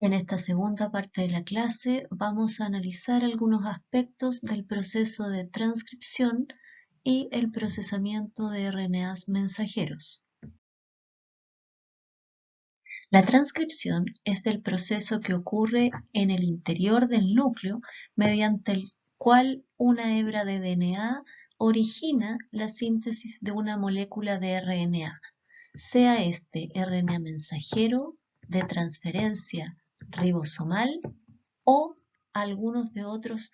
En esta segunda parte de la clase vamos a analizar algunos aspectos del proceso de transcripción y el procesamiento de RNAs mensajeros. La transcripción es el proceso que ocurre en el interior del núcleo mediante el cual una hebra de DNA origina la síntesis de una molécula de RNA, sea este RNA mensajero, de transferencia ribosomal o algunos de otros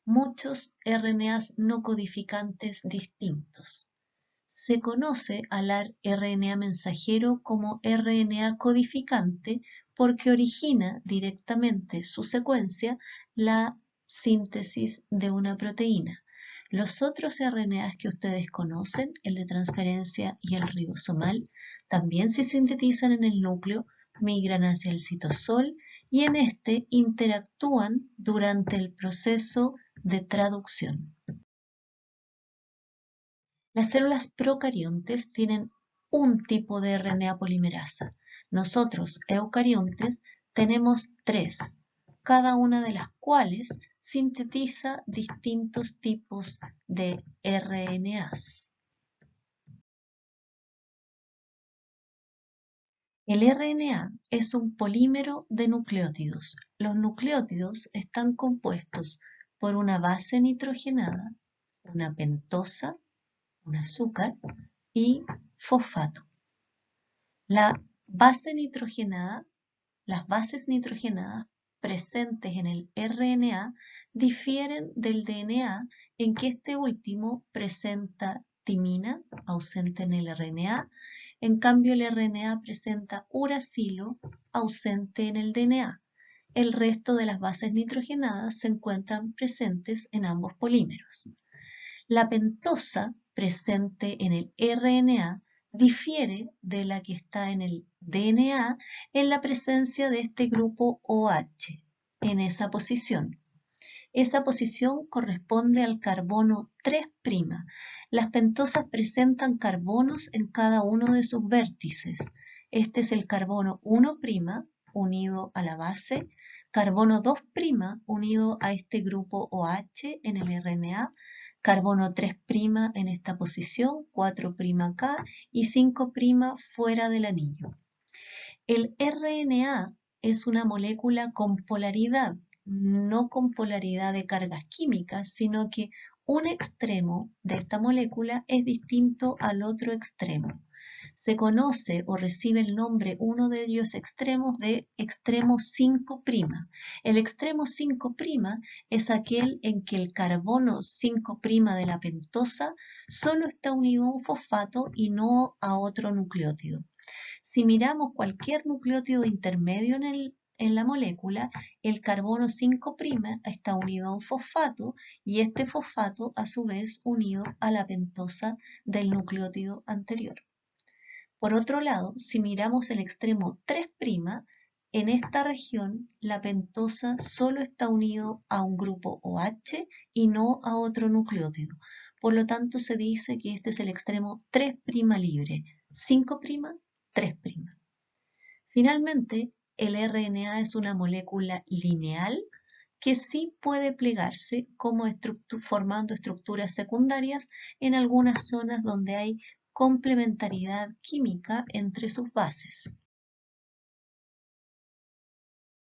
muchos RNAs no codificantes distintos. Se conoce al RNA mensajero como RNA codificante porque origina directamente su secuencia la síntesis de una proteína. Los otros RNAs que ustedes conocen, el de transferencia y el ribosomal, también se sintetizan en el núcleo, migran hacia el citosol y en este interactúan durante el proceso de traducción. Las células procariontes tienen un tipo de RNA polimerasa. Nosotros, eucariontes, tenemos 3, cada una de las cuales sintetiza distintos tipos de RNAs. El RNA es un polímero de nucleótidos. Los nucleótidos están compuestos por una base nitrogenada, una pentosa, un azúcar y fosfato. Las bases nitrogenadas presentes en el RNA difieren del DNA en que este último presenta timina, ausente en el RNA, en cambio el RNA presenta uracilo, ausente en el DNA. El resto de las bases nitrogenadas se encuentran presentes en ambos polímeros. La pentosa presente en el RNA difiere de la que está en el DNA en la presencia de este grupo OH en esa posición. Esa posición corresponde al carbono 3'. Las pentosas presentan carbonos en cada uno de sus vértices. Este es el carbono 1' unido a la base, carbono 2' unido a este grupo OH en el RNA, carbono 3' en esta posición, 4' acá y 5' fuera del anillo. El RNA es una molécula con polaridad, no con polaridad de cargas químicas, sino que un extremo de esta molécula es distinto al otro extremo. Se conoce o recibe el nombre uno de ellos extremos de extremo 5'. El extremo 5' es aquel en que el carbono 5' de la pentosa solo está unido a un fosfato y no a otro nucleótido. Si miramos cualquier nucleótido intermedio en la molécula, el carbono 5' está unido a un fosfato y este fosfato a su vez unido a la pentosa del nucleótido anterior. Por otro lado, si miramos el extremo 3', en esta región la pentosa solo está unido a un grupo OH y no a otro nucleótido. Por lo tanto, se dice que este es el extremo 3' libre, 5', 3'. Finalmente, el RNA es una molécula lineal que sí puede plegarse como formando estructuras secundarias en algunas zonas donde hay complementariedad química entre sus bases.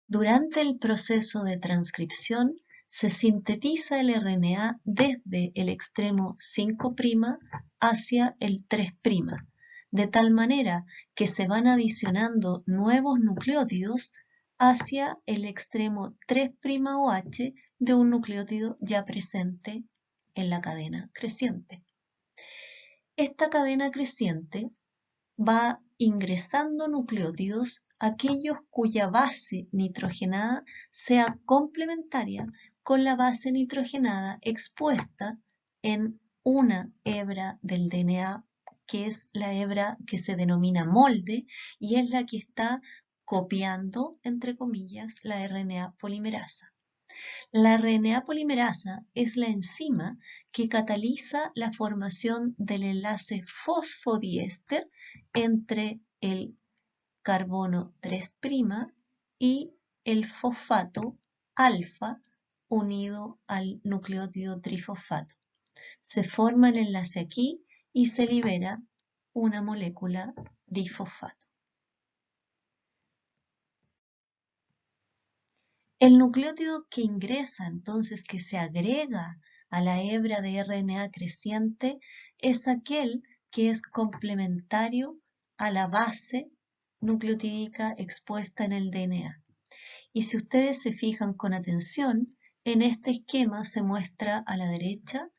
Durante el proceso de transcripción se sintetiza el RNA desde el extremo 5' hacia el 3', de tal manera que se van adicionando nuevos nucleótidos hacia el extremo 3' OH de un nucleótido ya presente en la cadena creciente. Esta cadena creciente va ingresando nucleótidos, aquellos cuya base nitrogenada sea complementaria con la base nitrogenada expuesta en una hebra del DNA, que es la hebra que se denomina molde y es la que está copiando, entre comillas, la RNA polimerasa. La RNA polimerasa es la enzima que cataliza la formación del enlace fosfodiéster entre el carbono 3' y el fosfato alfa unido al nucleótido trifosfato. Se forma el enlace aquí y se libera una molécula difosfato. El nucleótido que ingresa, entonces, que se agrega a la hebra de RNA creciente, es aquel que es complementario a la base nucleotídica expuesta en el DNA. Y si ustedes se fijan con atención, en este esquema se muestra a la derecha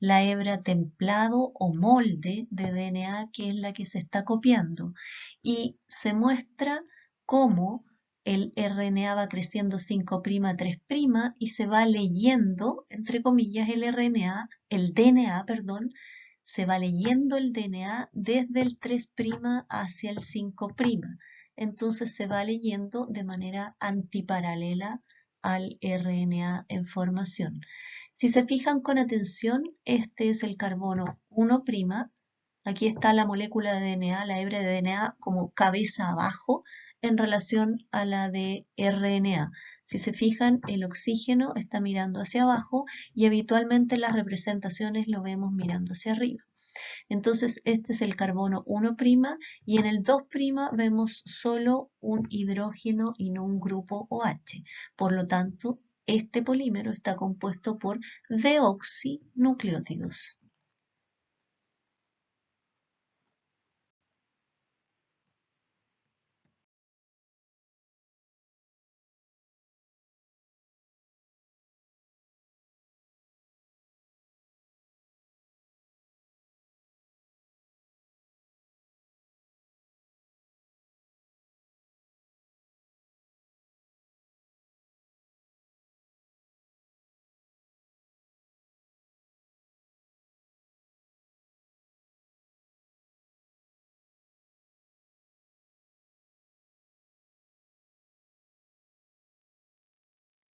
la hebra templado o molde de DNA, que es la que se está copiando, y se muestra cómo el RNA va creciendo 5', 3' y se va leyendo, entre comillas, el DNA, perdón, se va leyendo el DNA desde el 3' hacia el 5'. Entonces se va leyendo de manera antiparalela al RNA en formación. Si se fijan con atención, este es el carbono 1'. Aquí está la molécula de DNA, la hebra de DNA como cabeza abajo en relación a la de RNA. Si se fijan, el oxígeno está mirando hacia abajo y habitualmente en las representaciones lo vemos mirando hacia arriba. Entonces este es el carbono 1' y en el 2' vemos solo un hidrógeno y no un grupo OH. Por lo tanto, este polímero está compuesto por deoxinucleótidos.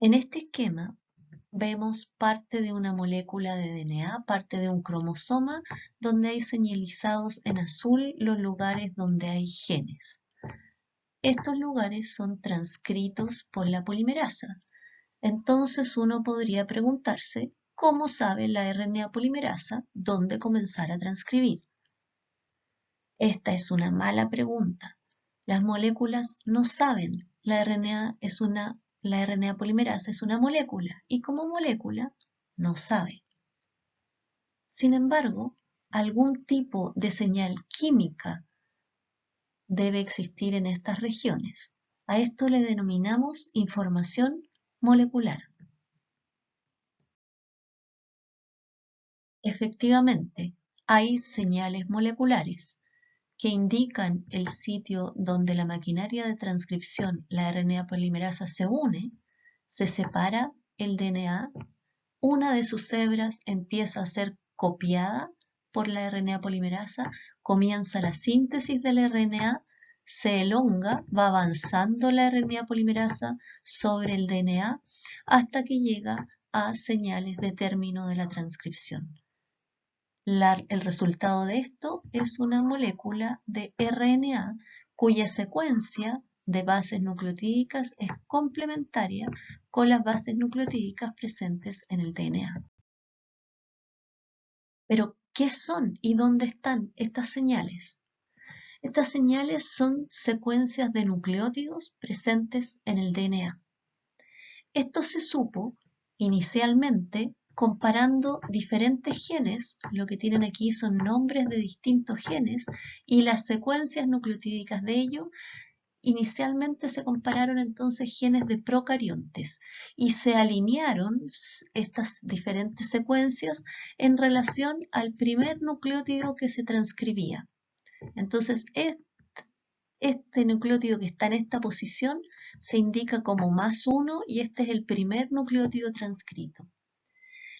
En este esquema vemos parte de una molécula de DNA, parte de un cromosoma, donde hay señalizados en azul los lugares donde hay genes. Estos lugares son transcritos por la polimerasa. Entonces uno podría preguntarse, ¿cómo sabe la RNA polimerasa dónde comenzar a transcribir? Esta es una mala pregunta. Las moléculas no saben. La RNA polimerasa es una molécula y como molécula no sabe. Sin embargo, algún tipo de señal química debe existir en estas regiones. A esto le denominamos información molecular. Efectivamente, hay señales moleculares que indican el sitio donde la maquinaria de transcripción, la RNA polimerasa, se une, se separa el DNA, una de sus hebras empieza a ser copiada por la RNA polimerasa, comienza la síntesis del RNA, se elonga, va avanzando la RNA polimerasa sobre el DNA hasta que llega a señales de término de la transcripción. El resultado de esto es una molécula de RNA cuya secuencia de bases nucleotídicas es complementaria con las bases nucleotídicas presentes en el DNA. Pero, ¿qué son y dónde están estas señales? Estas señales son secuencias de nucleótidos presentes en el DNA. Esto se supo inicialmente comparando diferentes genes. Lo que tienen aquí son nombres de distintos genes y las secuencias nucleotídicas de ellos. Inicialmente se compararon entonces genes de procariontes y se alinearon estas diferentes secuencias en relación al primer nucleótido que se transcribía. Entonces, este nucleótido que está en esta posición se indica como +1 y este es el primer nucleótido transcrito.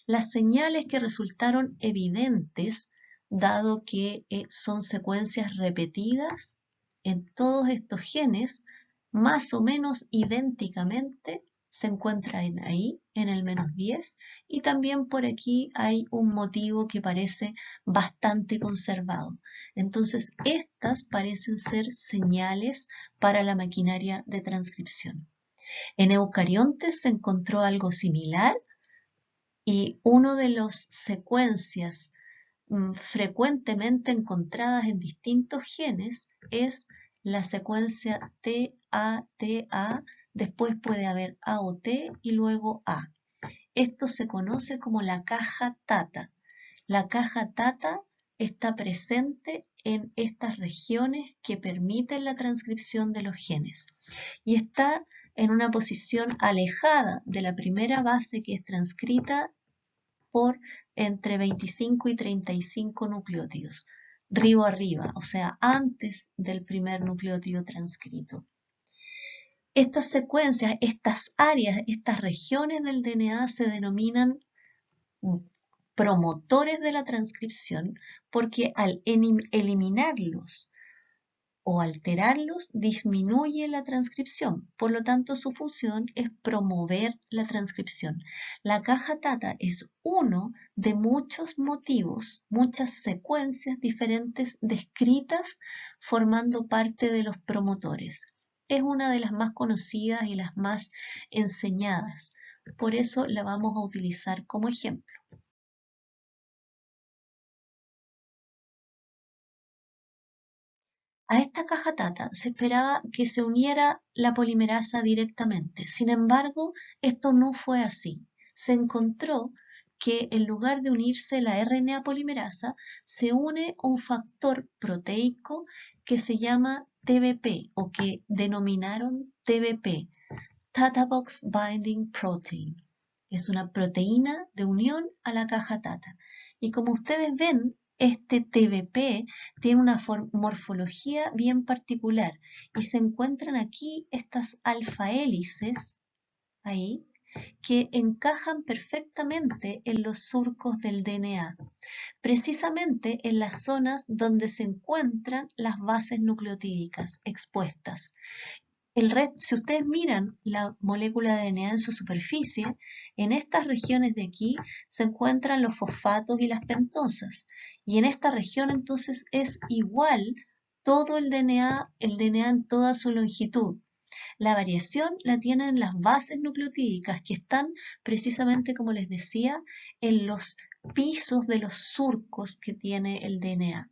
Las señales que resultaron evidentes, dado que son secuencias repetidas en todos estos genes, más o menos idénticamente, se encuentran ahí en el -10 y también por aquí hay un motivo que parece bastante conservado. Entonces estas parecen ser señales para la maquinaria de transcripción. En eucariontes se encontró algo similar y una de las secuencias frecuentemente encontradas en distintos genes es la secuencia TA, después puede haber A o T y luego A. Esto se conoce como la caja Tata. La caja Tata está presente en estas regiones que permiten la transcripción de los genes y está en una posición alejada de la primera base que es transcrita por entre 25 y 35 nucleótidos, ribo arriba, o sea, antes del primer nucleótido transcrito. Estas secuencias, estas áreas, estas regiones del DNA se denominan promotores de la transcripción porque al eliminarlos o alterarlos disminuye la transcripción. Por lo tanto, su función es promover la transcripción. La caja Tata es uno de muchos motivos, muchas secuencias diferentes descritas formando parte de los promotores. Es una de las más conocidas y las más enseñadas. Por eso la vamos a utilizar como ejemplo. A esta caja Tata se esperaba que se uniera la polimerasa directamente. Sin embargo, esto no fue así. Se encontró que en lugar de unirse la RNA polimerasa, se une un factor proteico que se llama TBP o que denominaron TBP, Tata Box Binding Protein. Es una proteína de unión a la caja Tata. Y como ustedes ven, este TBP tiene una morfología bien particular y se encuentran aquí estas alfa hélices, ahí, que encajan perfectamente en los surcos del DNA, precisamente en las zonas donde se encuentran las bases nucleotídicas expuestas. Si ustedes miran la molécula de DNA en su superficie, en estas regiones de aquí se encuentran los fosfatos y las pentosas. Y en esta región entonces es igual todo el DNA en toda su longitud. La variación la tienen las bases nucleotídicas que están precisamente, como les decía, en los pisos de los surcos que tiene el DNA.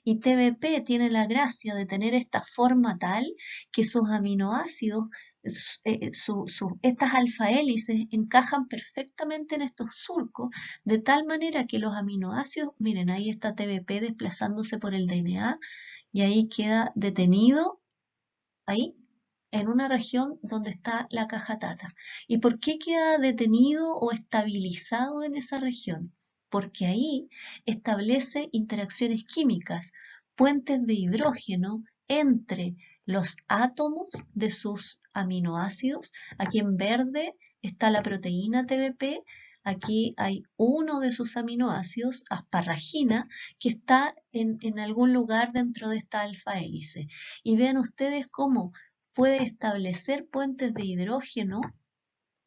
Y TBP tiene la gracia de tener esta forma tal que sus aminoácidos, estas alfa hélices encajan perfectamente en estos surcos, de tal manera que los aminoácidos, miren, ahí está TBP desplazándose por el DNA y ahí queda detenido, ahí, en una región donde está la caja Tata. ¿Y por qué queda detenido o estabilizado en esa región? Porque ahí establece interacciones químicas, puentes de hidrógeno entre los átomos de sus aminoácidos. Aquí en verde está la proteína TBP, aquí hay uno de sus aminoácidos, asparragina, que está en algún lugar dentro de esta alfa hélice. Y vean ustedes cómo puede establecer puentes de hidrógeno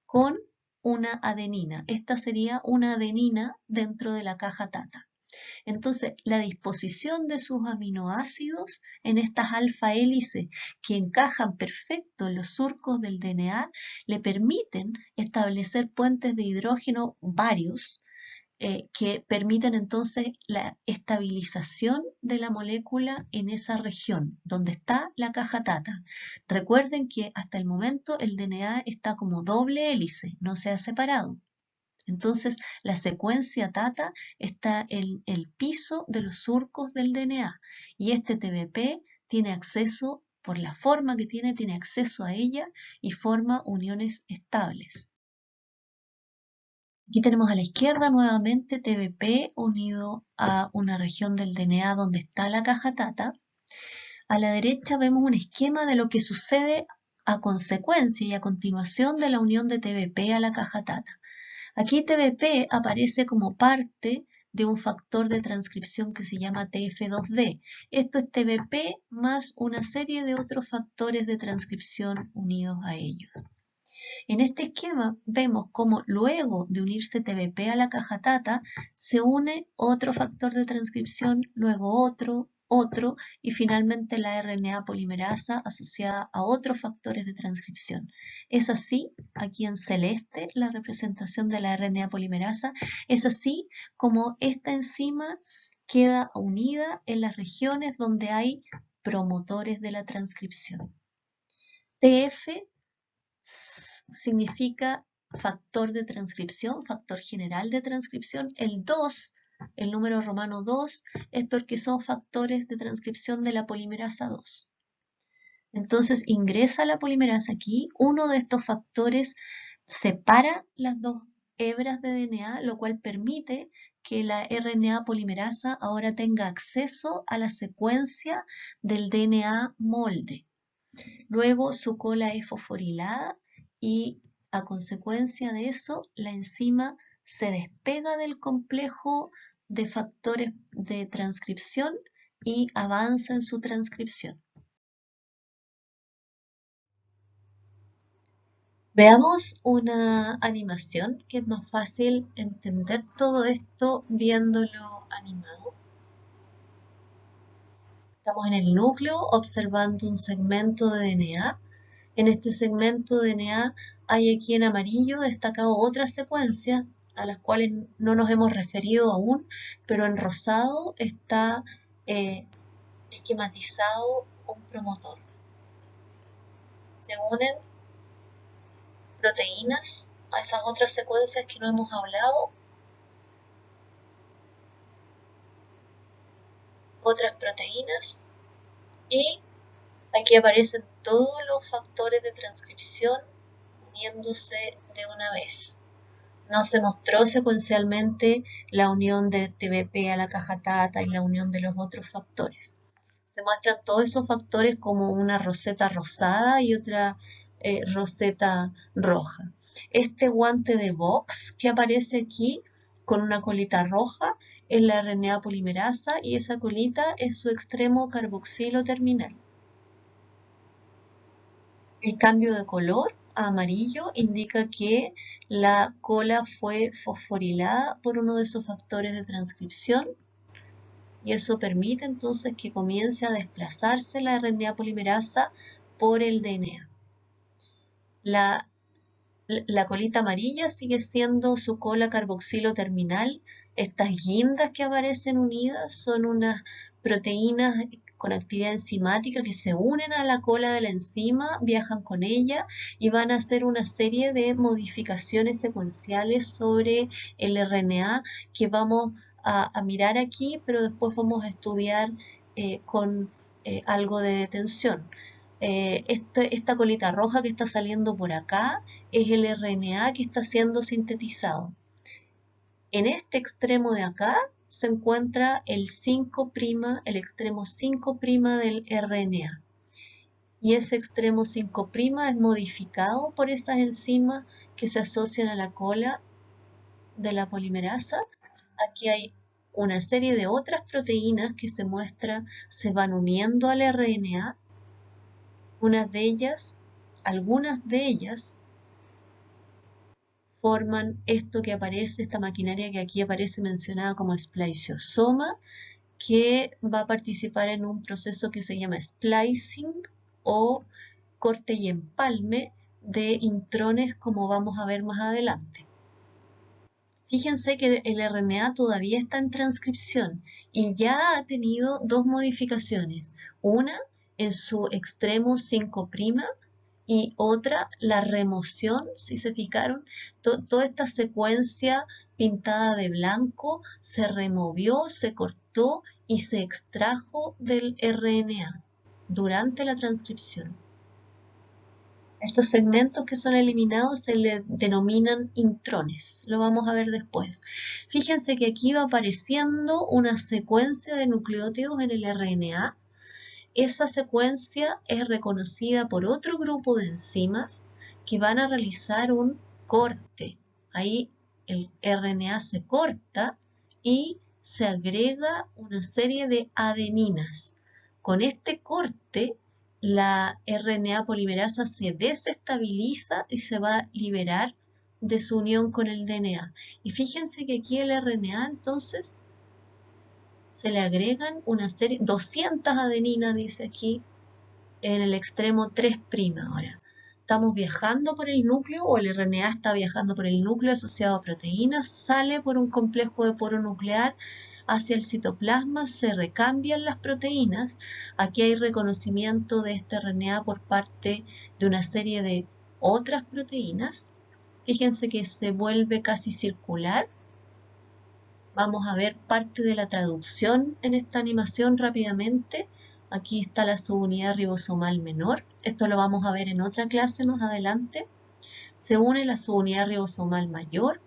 con una adenina. Esta sería una adenina dentro de la caja Tata. Entonces, la disposición de sus aminoácidos en estas alfa hélices que encajan perfecto en los surcos del DNA le permiten establecer puentes de hidrógeno varios que permiten entonces la estabilización de la molécula en esa región donde está la caja Tata. Recuerden que hasta el momento el DNA está como doble hélice, no se ha separado. Entonces, la secuencia Tata está en el piso de los surcos del DNA y este TBP tiene acceso, por la forma que tiene acceso a ella y forma uniones estables. Aquí tenemos a la izquierda nuevamente TBP unido a una región del DNA donde está la caja Tata. A la derecha vemos un esquema de lo que sucede a consecuencia y a continuación de la unión de TBP a la caja Tata. Aquí TBP aparece como parte de un factor de transcripción que se llama TF2D. Esto es TBP más una serie de otros factores de transcripción unidos a ellos. En este esquema vemos cómo luego de unirse TBP a la caja Tata se une otro factor de transcripción, luego otro otro, y finalmente la RNA polimerasa asociada a otros factores de transcripción. Es así, aquí en celeste, la representación de la RNA polimerasa, es así como esta enzima queda unida en las regiones donde hay promotores de la transcripción. TF significa factor de transcripción, factor general de transcripción. El 2, el número romano 2, es porque son factores de transcripción de la polimerasa 2. Entonces ingresa la polimerasa aquí, uno de estos factores separa las dos hebras de DNA, lo cual permite que la RNA polimerasa ahora tenga acceso a la secuencia del DNA molde. Luego su cola es fosforilada y a consecuencia de eso la enzima se despega del complejo de factores de transcripción y avanza en su transcripción. Veamos una animación que es más fácil entender todo esto viéndolo animado. Estamos en el núcleo observando un segmento de DNA. En este segmento de DNA hay aquí en amarillo destacado otras secuencias a las cuales no nos hemos referido aún, pero en rosado está esquematizado un promotor. Se unen proteínas a esas otras secuencias que no hemos hablado, otras proteínas, y aquí aparecen todos los factores de transcripción uniéndose de una vez. No se mostró secuencialmente la unión de TBP a la caja TATA y la unión de los otros factores. Se muestran todos esos factores como una roseta rosada y otra roseta roja. Este guante de Box que aparece aquí con una colita roja es la RNA polimerasa y esa colita es su extremo carboxilo terminal. El cambio de color a amarillo indica que la cola fue fosforilada por uno de esos factores de transcripción y eso permite entonces que comience a desplazarse la RNA polimerasa por el DNA. La colita amarilla sigue siendo su cola carboxilo terminal. Estas guindas que aparecen unidas son unas proteínas con actividad enzimática que se unen a la cola de la enzima, viajan con ella y van a hacer una serie de modificaciones secuenciales sobre el RNA que vamos a mirar aquí, pero después vamos a estudiar con algo de detención. Esta colita roja que está saliendo por acá es el RNA que está siendo sintetizado. En este extremo de acá se encuentra el 5', el extremo 5' del RNA. Y ese extremo 5' es modificado por esas enzimas que se asocian a la cola de la polimerasa. Aquí hay una serie de otras proteínas que se van uniendo al RNA. Algunas de ellas forman esto que aparece, esta maquinaria que aquí aparece mencionada como spliceosoma, que va a participar en un proceso que se llama splicing o corte y empalme de intrones, como vamos a ver más adelante. Fíjense que el RNA todavía está en transcripción y ya ha tenido dos modificaciones. Una en su extremo 5' y otra la remoción, si se fijaron, toda esta secuencia pintada de blanco se removió, se cortó y se extrajo del RNA durante la transcripción. Estos segmentos que son eliminados se le denominan intrones, lo vamos a ver después. Fíjense que aquí va apareciendo una secuencia de nucleótidos en el RNA. Esa secuencia es reconocida por otro grupo de enzimas que van a realizar un corte. Ahí el RNA se corta y se agrega una serie de adeninas. Con este corte, la RNA polimerasa se desestabiliza y se va a liberar de su unión con el DNA. Y fíjense que aquí el RNA entonces se le agregan una serie, 200 adeninas, dice aquí, en el extremo 3' ahora. Estamos viajando por el núcleo, o el RNA está viajando por el núcleo asociado a proteínas, sale por un complejo de poro nuclear hacia el citoplasma, se recambian las proteínas. Aquí hay reconocimiento de este RNA por parte de una serie de otras proteínas. Fíjense que se vuelve casi circular. Vamos a ver parte de la traducción en esta animación rápidamente. Aquí está la subunidad ribosomal menor. Esto lo vamos a ver en otra clase más adelante. Se une la subunidad ribosomal mayor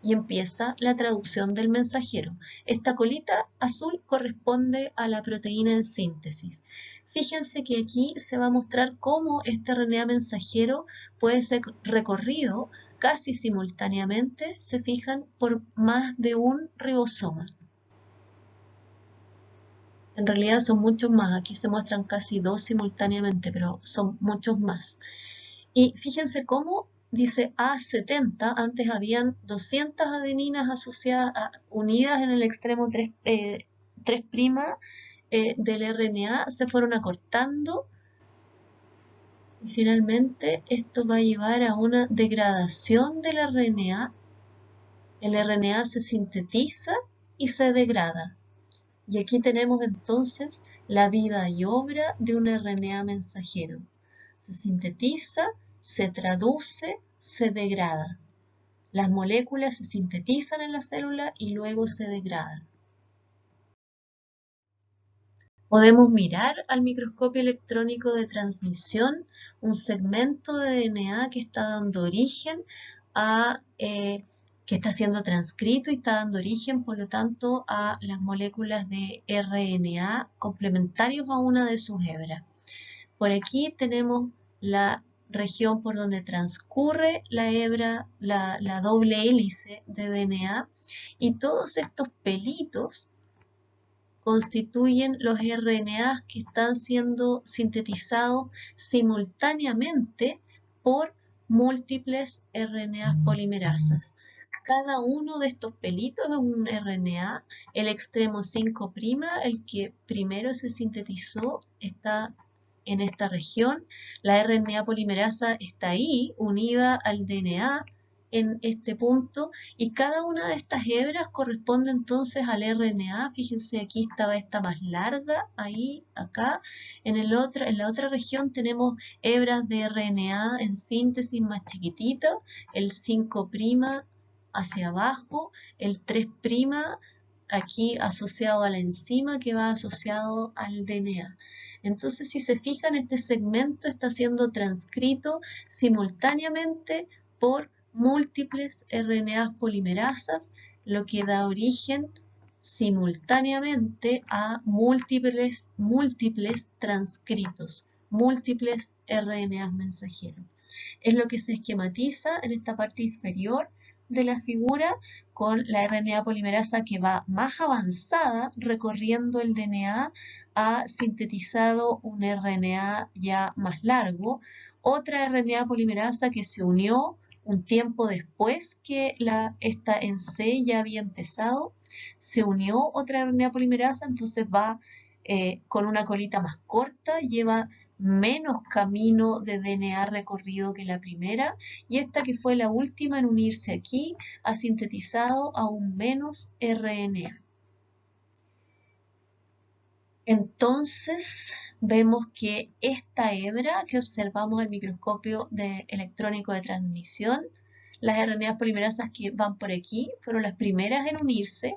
y empieza la traducción del mensajero. Esta colita azul corresponde a la proteína en síntesis. Fíjense que aquí se va a mostrar cómo este RNA mensajero puede ser recorrido casi simultáneamente, se fijan, por más de un ribosoma. En realidad son muchos más, aquí se muestran casi 2 simultáneamente, pero son muchos más. Y fíjense cómo dice A70, antes habían 200 adeninas asociadas, unidas en el extremo 3' del RNA, se fueron acortando y finalmente esto va a llevar a una degradación del RNA. El RNA se sintetiza y se degrada. Y aquí tenemos entonces la vida y obra de un RNA mensajero. Se sintetiza, se traduce, se degrada. Las moléculas se sintetizan en la célula y luego se degradan. Podemos mirar al microscopio electrónico de transmisión un segmento de DNA que está dando origen que está siendo transcrito y está dando origen, por lo tanto, a las moléculas de RNA complementarios a una de sus hebras. Por aquí tenemos la región por donde transcurre la hebra, la doble hélice de DNA, y todos estos pelitos constituyen los RNAs que están siendo sintetizados simultáne'amente por múltiples RNAs polimerasas. Cada uno de estos pelitos es un RNA. El extremo 5', el que primero se sintetizó, está en esta región. La RNA polimerasa está ahí, unida al DNA en este punto, y cada una de estas hebras corresponde entonces al RNA. Fíjense, aquí estaba esta más larga, ahí, acá. En la otra región tenemos hebras de RNA en síntesis más chiquititas, el 5' hacia abajo, el 3' aquí asociado a la enzima que va asociado al DNA. Entonces, si se fijan, este segmento está siendo transcrito simultáneamente por múltiples RNAs polimerasas, lo que da origen simultáneamente a múltiples transcritos, múltiples RNAs mensajeros. Es lo que se esquematiza en esta parte inferior de la figura, con la RNA polimerasa que va más avanzada recorriendo el DNA, ha sintetizado un RNA ya más largo, otra RNA polimerasa que se unió un tiempo después que esta en C ya había empezado, se unió otra RNA polimerasa, entonces va con una colita más corta, lleva menos camino de DNA recorrido que la primera, y esta que fue la última en unirse aquí ha sintetizado aún menos RNA. Entonces vemos que esta hebra que observamos al microscopio electrónico de transmisión, las RNAs polimerasas que van por aquí fueron las primeras en unirse,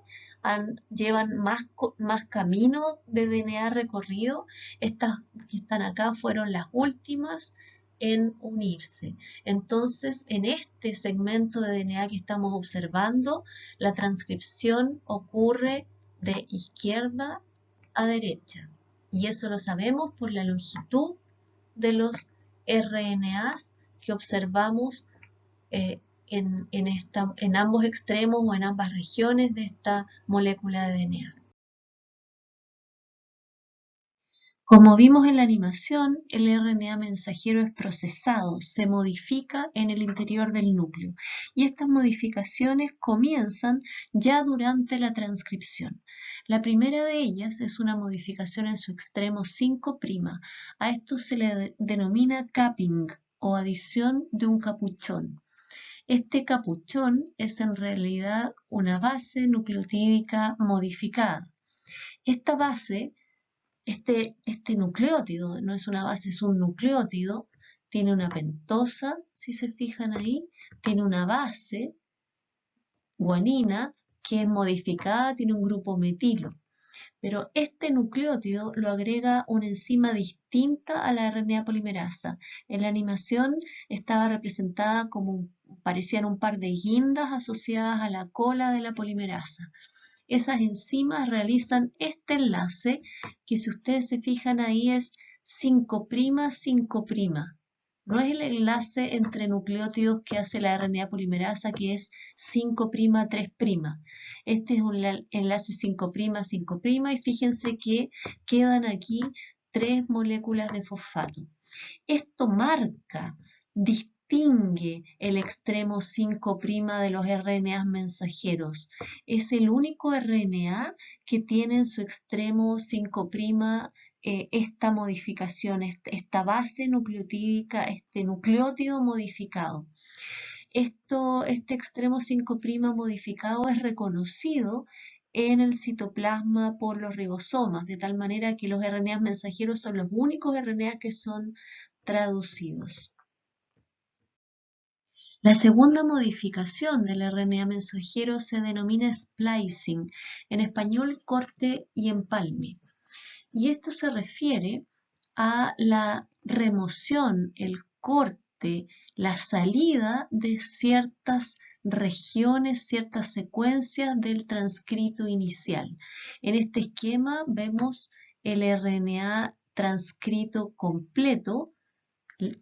llevan más camino de DNA recorrido. Estas que están acá fueron las últimas en unirse. Entonces, en este segmento de DNA que estamos observando, la transcripción ocurre de izquierda a derecha. Y eso lo sabemos por la longitud de los RNAs que observamos en ambos extremos o en ambas regiones de esta molécula de DNA. Como vimos en la animación, el RNA mensajero es procesado, se modifica en el interior del núcleo y estas modificaciones comienzan ya durante la transcripción. La primera de ellas es una modificación en su extremo 5'. A esto se le denomina capping o adición de un capuchón. Este capuchón es en realidad una base nucleotídica modificada. Esta base este nucleótido, no es una base, es un nucleótido, tiene una pentosa, si se fijan ahí, tiene una base, guanina, que es modificada, tiene un grupo metilo. Pero este nucleótido lo agrega una enzima distinta a la RNA polimerasa. En la animación estaba representada como parecían un par de guindas asociadas a la cola de la polimerasa. Esas enzimas realizan este enlace que si ustedes se fijan ahí es 5', 5'. No es el enlace entre nucleótidos que hace la RNA polimerasa que es 5', 3'. Este es un enlace 5', 5', y fíjense que quedan aquí 3 moléculas de fosfato. Esto marca, distingue el extremo 5' de los RNA mensajeros. Es el único RNA que tiene en su extremo 5' esta modificación, esta base nucleotídica, este nucleótido modificado. Este extremo 5' modificado es reconocido en el citoplasma por los ribosomas, de tal manera que los RNA mensajeros son los únicos RNA que son traducidos. La segunda modificación del RNA mensajero se denomina splicing, en español corte y empalme. Y esto se refiere a la remoción, el corte, la salida de ciertas regiones, ciertas secuencias del transcrito inicial. En este esquema vemos el RNA transcrito completo,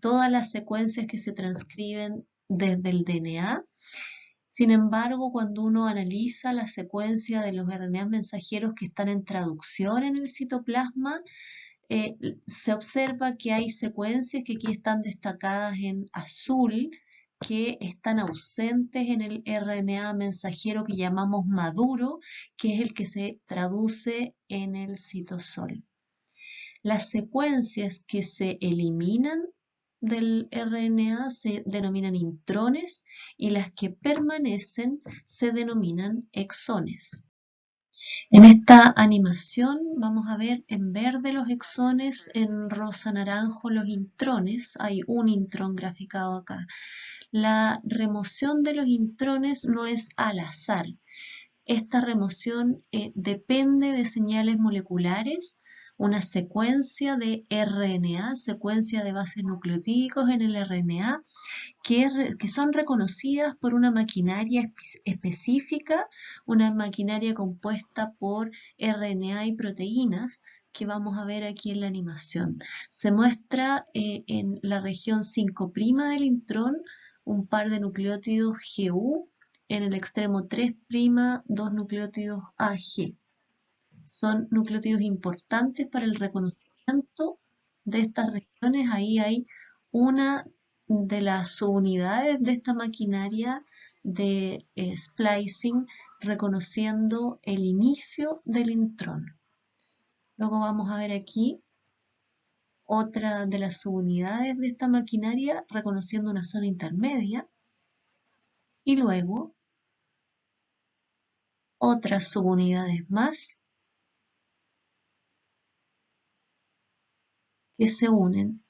todas las secuencias que se transcriben desde el DNA. Sin embargo, cuando uno analiza la secuencia de los RNA mensajeros que están en traducción en el citoplasma, se observa que hay secuencias que aquí están destacadas en azul, que están ausentes en el RNA mensajero que llamamos maduro, que es el que se traduce en el citosol. Las secuencias que se eliminan del RNA se denominan intrones y las que permanecen se denominan exones. En esta animación vamos a ver en verde los exones, en rosa naranjo los intrones. Hay un intrón graficado acá. La remoción de los intrones no es al azar. Esta remoción depende de señales moleculares, una secuencia de RNA, secuencia de bases nucleotídicos en el RNA, que son reconocidas por una maquinaria específica, una maquinaria compuesta por RNA y proteínas, que vamos a ver aquí en la animación. Se muestra en la región 5' del intrón un par de nucleótidos GU, en el extremo 3', 2 nucleótidos AG. Son nucleótidos importantes para el reconocimiento de estas regiones. Ahí hay una de las subunidades de esta maquinaria de splicing, reconociendo el inicio del intrón. Luego vamos a ver aquí otra de las subunidades de esta maquinaria, reconociendo una zona intermedia. Y luego otras subunidades más que se unen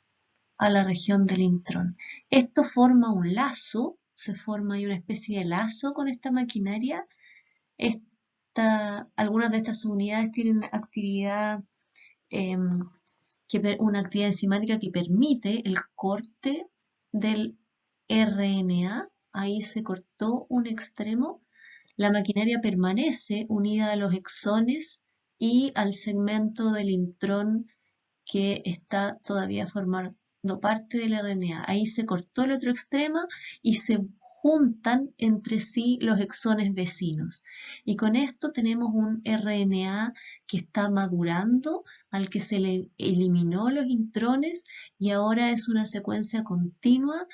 a la región del intrón. Esto forma un lazo, se forma ahí una especie de lazo con esta maquinaria. Algunas de estas subunidades tienen actividad, una actividad enzimática que permite el corte del RNA. Ahí se cortó un extremo. La maquinaria permanece unida a los exones y al segmento del intrón que está todavía formando parte del RNA. Ahí se cortó el otro extremo y se juntan entre sí los exones vecinos. Y con esto tenemos un RNA que está madurando, al que se le eliminó los intrones y ahora es una secuencia continua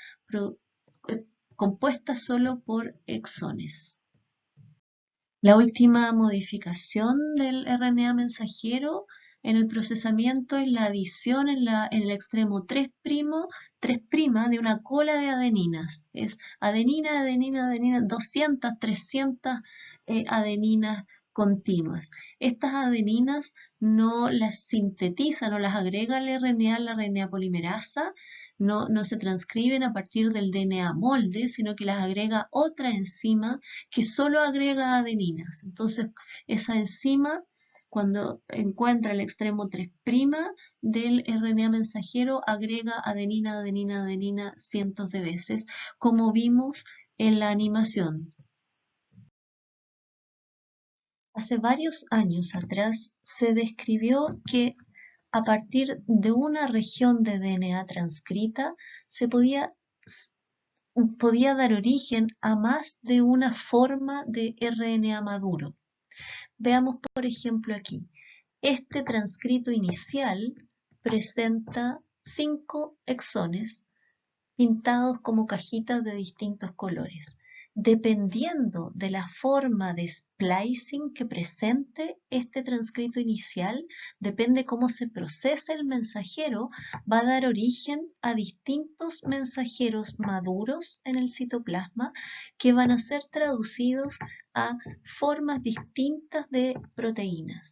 compuesta solo por exones. La última modificación del RNA mensajero en el procesamiento es la adición en el extremo 3', de una cola de adeninas. Es adenina, adenina, adenina, 200, 300 adeninas continuas. Estas adeninas no las sintetiza, no las agrega al RNA, la RNA polimerasa, no se transcriben a partir del DNA molde, sino que las agrega otra enzima que solo agrega adeninas. Entonces, esa enzima, cuando encuentra el extremo 3' del RNA mensajero, agrega adenina, adenina, adenina cientos de veces, como vimos en la animación. Hace varios años atrás se describió que a partir de una región de DNA transcrita se podía dar origen a más de una forma de RNA maduro. Veamos por ejemplo aquí. Este transcrito inicial presenta 5 exones pintados como cajitas de distintos colores. Dependiendo de la forma de splicing que presente este transcrito inicial, depende cómo se procesa el mensajero, va a dar origen a distintos mensajeros maduros en el citoplasma que van a ser traducidos a formas distintas de proteínas.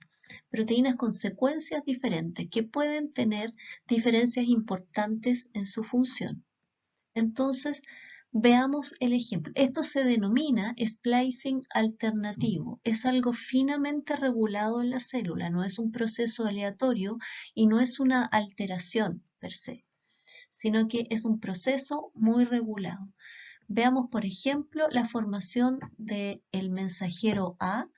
Proteínas con secuencias diferentes que pueden tener diferencias importantes en su función. Entonces, veamos el ejemplo. Esto se denomina splicing alternativo. Es algo finamente regulado en la célula, no es un proceso aleatorio y no es una alteración per se, sino que es un proceso muy regulado. Veamos, por ejemplo, la formación del mensajero A,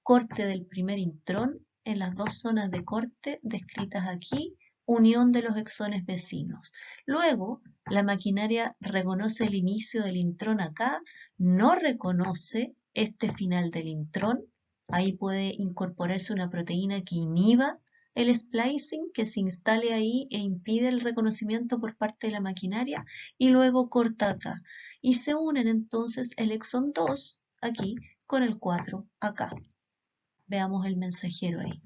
corte del primer intrón en las 2 zonas de corte descritas aquí, unión de los exones vecinos. Luego, la maquinaria reconoce el inicio del intrón acá, no reconoce este final del intrón. Ahí puede incorporarse una proteína que inhiba el splicing, que se instale ahí e impide el reconocimiento por parte de la maquinaria, y luego corta acá. Y se unen entonces el exón 2 aquí con el 4 acá. Veamos el mensajero ahí.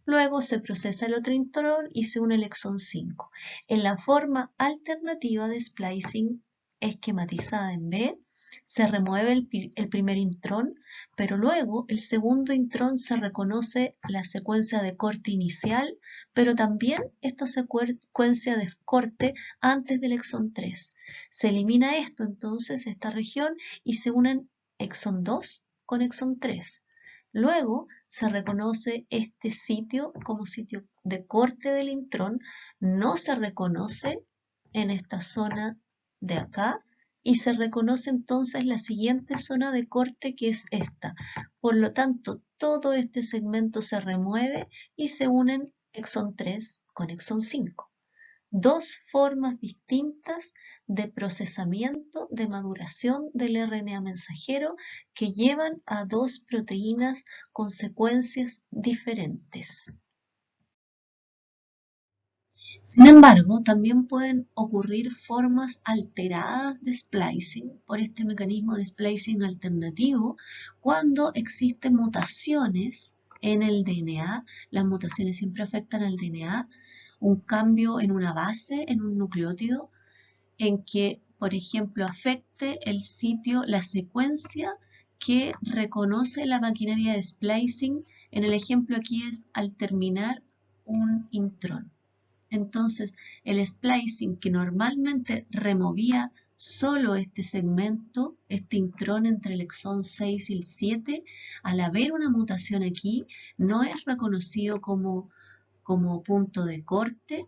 Luego se procesa el otro intrón y se une el exón 5. En la forma alternativa de splicing esquematizada en B, se remueve el primer intrón, pero luego el segundo intrón se reconoce la secuencia de corte inicial, pero también esta secuencia de corte antes del exón 3. Se elimina esto entonces, esta región, y se unen exón 2 con exón 3. Luego se reconoce este sitio como sitio de corte del intrón, no se reconoce en esta zona de acá y se reconoce entonces la siguiente zona de corte, que es esta. Por lo tanto, todo este segmento se remueve y se unen exón 3 con exón 5. 2 formas distintas de procesamiento, de maduración del RNA mensajero que llevan a 2 proteínas con secuencias diferentes. Sin embargo, también pueden ocurrir formas alteradas de splicing por este mecanismo de splicing alternativo cuando existen mutaciones en el DNA. Las mutaciones siempre afectan al DNA, un cambio en una base, en un nucleótido, en que, por ejemplo, afecte el sitio, la secuencia que reconoce la maquinaria de splicing. En el ejemplo aquí es al terminar un intrón. Entonces, el splicing que normalmente removía solo este segmento, este intrón entre el exón 6 y el 7, al haber una mutación aquí, no es reconocido como punto de corte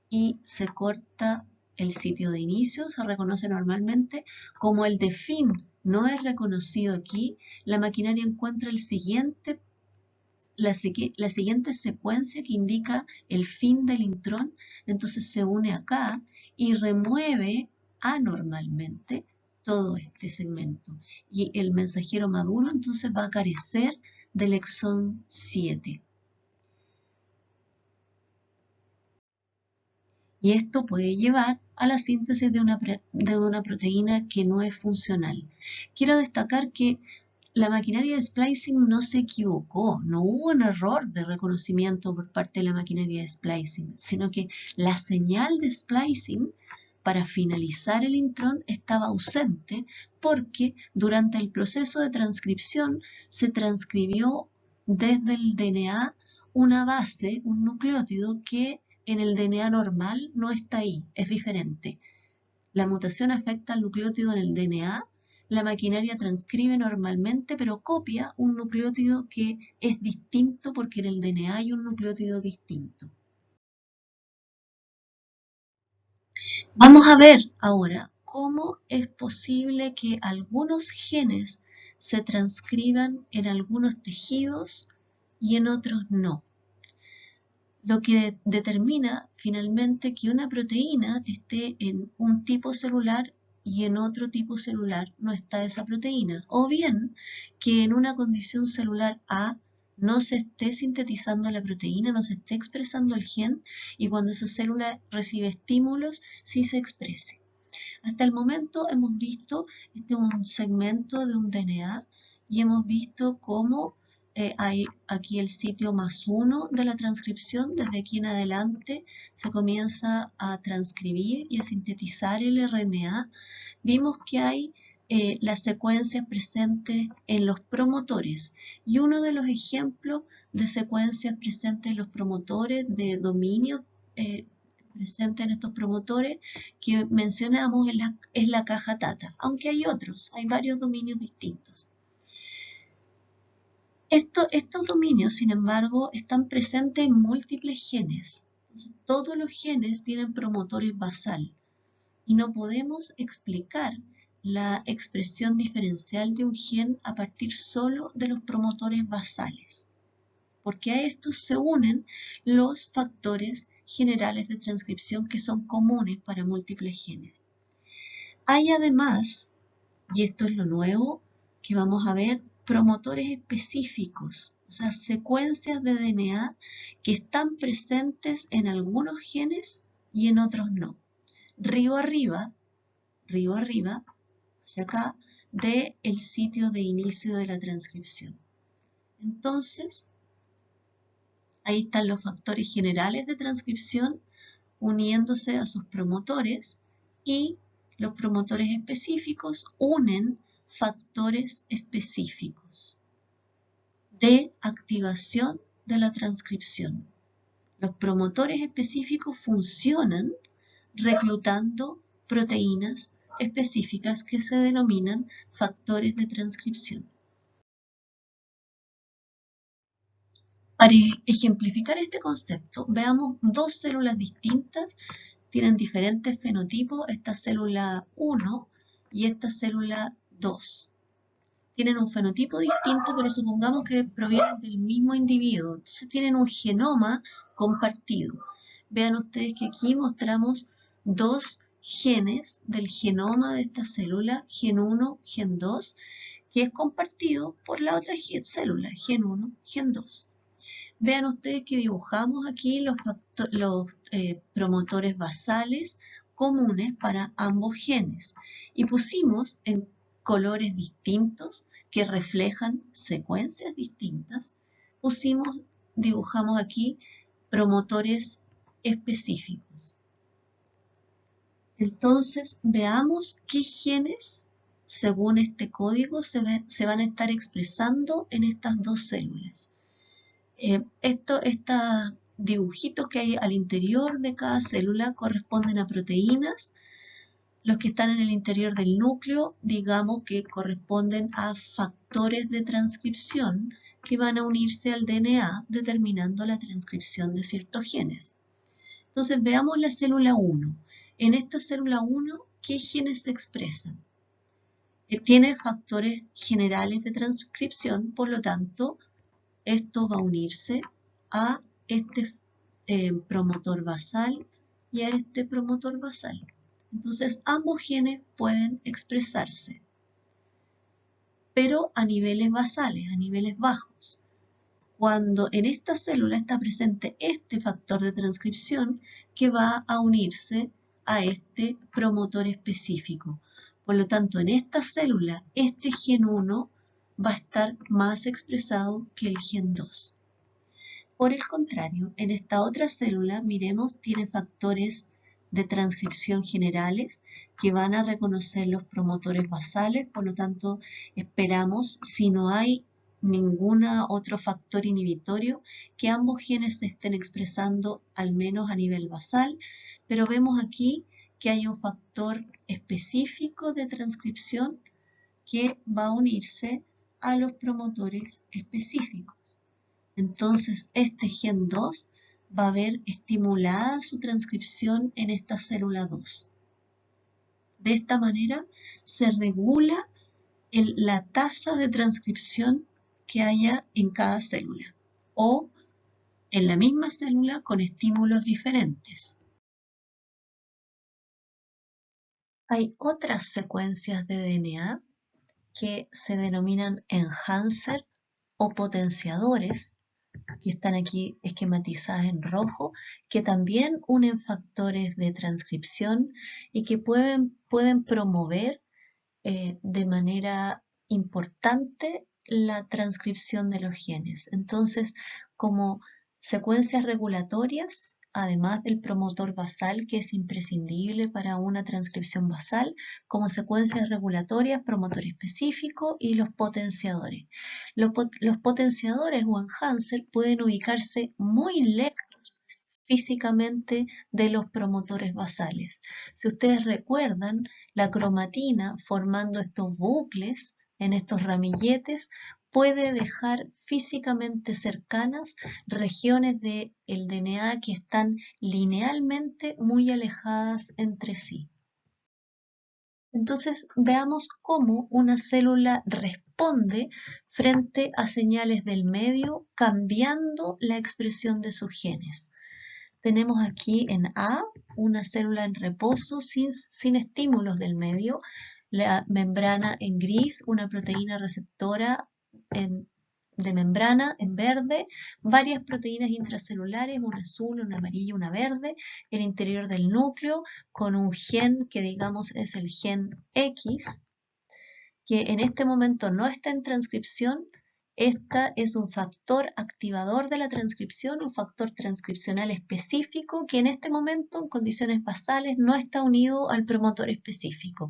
y se corta el sitio de inicio, se reconoce normalmente como el de fin. No es reconocido aquí, la maquinaria encuentra la siguiente secuencia que indica el fin del intrón, entonces se une acá y remueve anormalmente todo este segmento. Y el mensajero maduro entonces va a carecer del exón 7. Y esto puede llevar a la síntesis de una proteína que no es funcional. Quiero destacar que la maquinaria de splicing no se equivocó, no hubo un error de reconocimiento por parte de la maquinaria de splicing, sino que la señal de splicing para finalizar el intrón estaba ausente porque durante el proceso de transcripción se transcribió desde el DNA una base, un nucleótido que en el DNA normal no está ahí, es diferente. La mutación afecta al nucleótido en el DNA, la maquinaria transcribe normalmente, pero copia un nucleótido que es distinto porque en el DNA hay un nucleótido distinto. Vamos a ver ahora cómo es posible que algunos genes se transcriban en algunos tejidos y en otros no. Lo que determina finalmente que una proteína esté en un tipo celular y en otro tipo celular no está esa proteína. O bien que en una condición celular A no se esté sintetizando la proteína, no se esté expresando el gen y cuando esa célula recibe estímulos sí se exprese. Hasta el momento hemos visto un segmento de un DNA y hemos visto cómo hay aquí el sitio +1 de la transcripción. Desde aquí en adelante se comienza a transcribir y a sintetizar el RNA. Vimos que hay las secuencias presentes en los promotores y uno de los ejemplos de secuencias presentes en los promotores de dominio presente en estos promotores que mencionamos es la caja Tata, aunque hay otros, hay varios dominios distintos. Estos dominios, sin embargo, están presentes en múltiples genes. Entonces, todos los genes tienen promotores basal y no podemos explicar la expresión diferencial de un gen a partir solo de los promotores basales, porque a estos se unen los factores generales de transcripción que son comunes para múltiples genes. Hay además, y esto es lo nuevo que vamos a ver, promotores específicos, o sea, secuencias de DNA que están presentes en algunos genes y en otros no. Río arriba, hacia acá, del sitio de inicio de la transcripción. Entonces, ahí están los factores generales de transcripción uniéndose a sus promotores y los promotores específicos unen factores específicos de activación de la transcripción. Los promotores específicos funcionan reclutando proteínas específicas que se denominan factores de transcripción. Para ejemplificar este concepto, veamos dos células distintas, tienen diferentes fenotipos, esta célula 1 y esta célula 2. Tienen un fenotipo distinto, pero supongamos que provienen del mismo individuo, entonces tienen un genoma compartido. Vean ustedes que aquí mostramos dos genes del genoma de esta célula, gen 1, gen 2, que es compartido por la otra célula, gen 1, gen 2. Vean ustedes que dibujamos aquí los promotores basales comunes para ambos genes y pusimos en colores distintos que reflejan secuencias distintas, dibujamos aquí promotores específicos. Entonces veamos qué genes, según este código, se van a estar expresando en estas dos células. Estos dibujitos que hay al interior de cada célula corresponden a proteínas. Los que están en el interior del núcleo, digamos que corresponden a factores de transcripción que van a unirse al DNA determinando la transcripción de ciertos genes. Entonces veamos la célula 1. En esta célula 1, ¿qué genes se expresan? Tiene factores generales de transcripción, por lo tanto, esto va a unirse a este promotor basal y a este promotor basal. Entonces ambos genes pueden expresarse, pero a niveles basales, a niveles bajos. Cuando en esta célula está presente este factor de transcripción que va a unirse a este promotor específico. Por lo tanto, en esta célula, este gen 1 va a estar más expresado que el gen 2. Por el contrario, en esta otra célula, miremos, tiene factores de transcripción generales que van a reconocer los promotores basales, por lo tanto, esperamos, si no hay ningún otro factor inhibitorio, que ambos genes se estén expresando al menos a nivel basal, pero vemos aquí que hay un factor específico de transcripción que va a unirse a los promotores específicos. Entonces, este gen 2 va a ver estimulada su transcripción en esta célula 2. De esta manera se regula la tasa de transcripción que haya en cada célula o en la misma célula con estímulos diferentes. Hay otras secuencias de DNA que se denominan enhancer o potenciadores, que están aquí esquematizadas en rojo, que también unen factores de transcripción y que pueden promover de manera importante la transcripción de los genes. Entonces, como secuencias regulatorias, además del promotor basal, que es imprescindible para una transcripción basal, como secuencias regulatorias, promotor específico y los potenciadores. Los potenciadores o enhancer pueden ubicarse muy lejos físicamente de los promotores basales. Si ustedes recuerdan, la cromatina formando estos bucles en estos ramilletes puede dejar físicamente cercanas regiones del DNA que están linealmente muy alejadas entre sí. Entonces veamos cómo una célula responde frente a señales del medio cambiando la expresión de sus genes. Tenemos aquí en A una célula en reposo sin estímulos del medio, la membrana en gris, una proteína receptora de membrana en verde, varias proteínas intracelulares, una azul, una amarilla, una verde, el interior del núcleo con un gen que digamos es el gen X, que en este momento no está en transcripción. Esta es un factor activador de la transcripción, un factor transcripcional específico que en este momento, en condiciones basales, no está unido al promotor específico.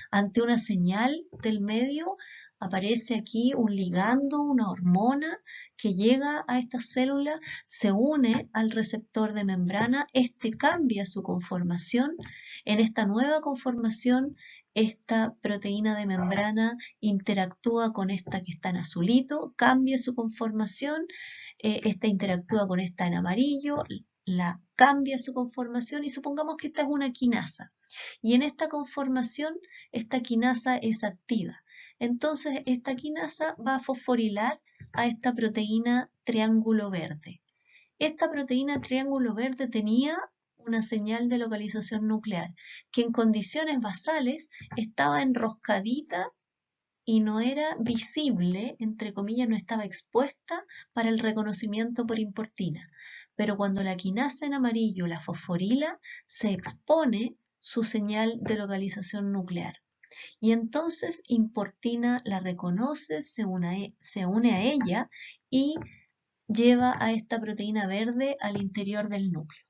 Ante una señal del medio, aparece aquí un ligando, una hormona que llega a esta célula, se une al receptor de membrana, este cambia su conformación. En esta nueva conformación, esta proteína de membrana interactúa con esta que está en azulito, cambia su conformación, esta interactúa con esta en amarillo, la cambia su conformación y supongamos que esta es una quinasa. Y en esta conformación, esta quinasa es activa. Entonces, esta quinasa va a fosforilar a esta proteína triángulo verde. Esta proteína triángulo verde tenía una señal de localización nuclear que en condiciones basales estaba enroscadita y no era visible, entre comillas, no estaba expuesta para el reconocimiento por importina. Pero cuando la quinasa en amarillo la fosforila, se expone su señal de localización nuclear. Y entonces importina la reconoce, se une a ella y lleva a esta proteína verde al interior del núcleo.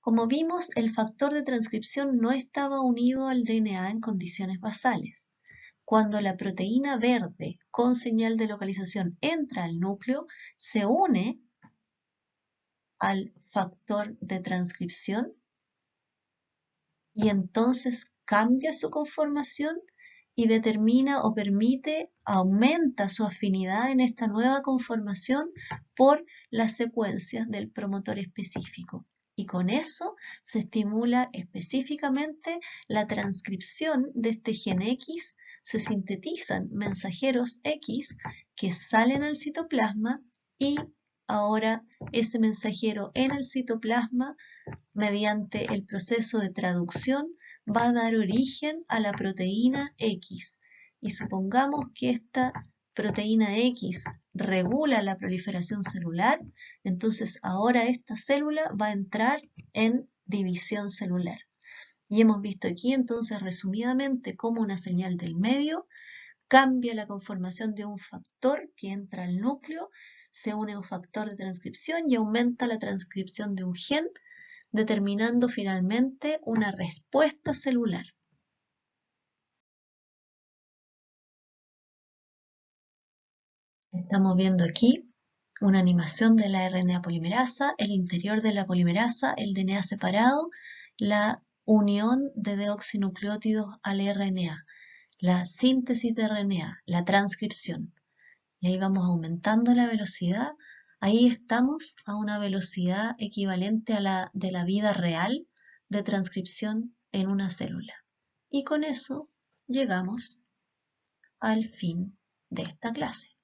Como vimos, el factor de transcripción no estaba unido al DNA en condiciones basales. Cuando la proteína verde con señal de localización entra al núcleo, se une al factor de transcripción y entonces cambia su conformación y determina o permite, aumenta su afinidad en esta nueva conformación por las secuencias del promotor específico. Y con eso se estimula específicamente la transcripción de este gen X, se sintetizan mensajeros X que salen al citoplasma y ahora ese mensajero en el citoplasma, mediante el proceso de traducción, va a dar origen a la proteína X. Y supongamos que esta proteína X regula la proliferación celular, entonces ahora esta célula va a entrar en división celular. Y hemos visto aquí entonces resumidamente cómo una señal del medio cambia la conformación de un factor que entra al núcleo, se une a un factor de transcripción y aumenta la transcripción de un gen, determinando finalmente una respuesta celular. Estamos viendo aquí una animación de la RNA polimerasa, el interior de la polimerasa, el DNA separado, la unión de deoxinucleótidos al RNA, la síntesis de RNA, la transcripción. Y ahí vamos aumentando la velocidad. Ahí estamos a una velocidad equivalente a la de la vida real de transcripción en una célula. Y con eso llegamos al fin de esta clase.